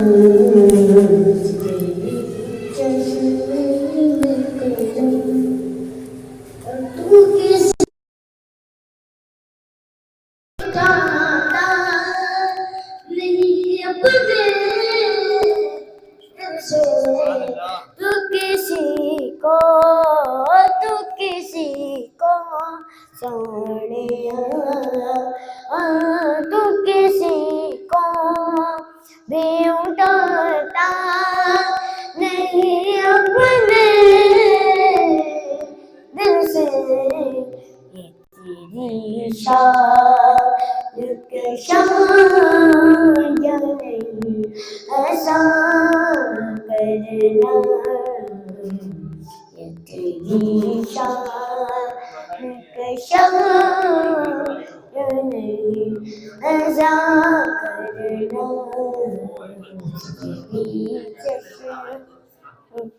तू किसी को सोनिया तू किसी को भी उठाता नहीं अपने दिल से ये तेरी शान नहीं ऐसा करना ये तेरी शान नहीं ऐसा करना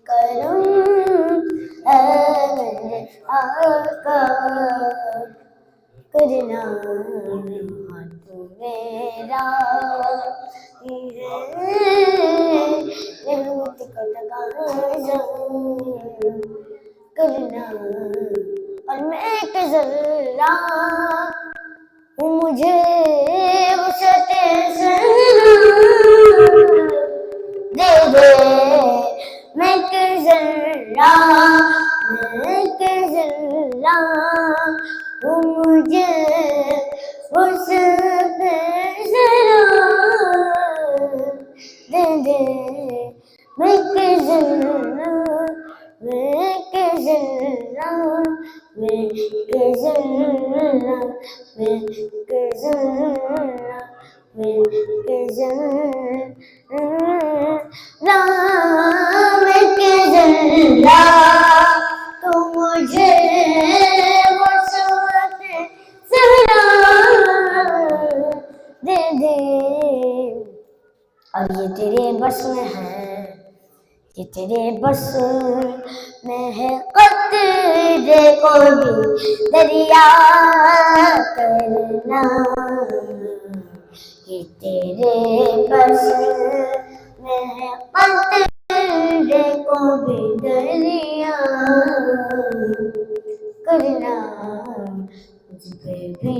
करूं आका करना हाथ मेरा रहमत का तकाज़ा करना और मैं एक ज़र्रा हूँ मुझे वसअते दे दे मैं एक ज़र्रा हूँ मुझे वसअते दे दे मैं एक ज़र्रा तो मुझे वसअते दे दे और ये तेरे बस में है कि तेरे बस में है कतरे को भी दरिया करना कि तेरे बस में है कतरे को भी दरिया करना मुझ पे भी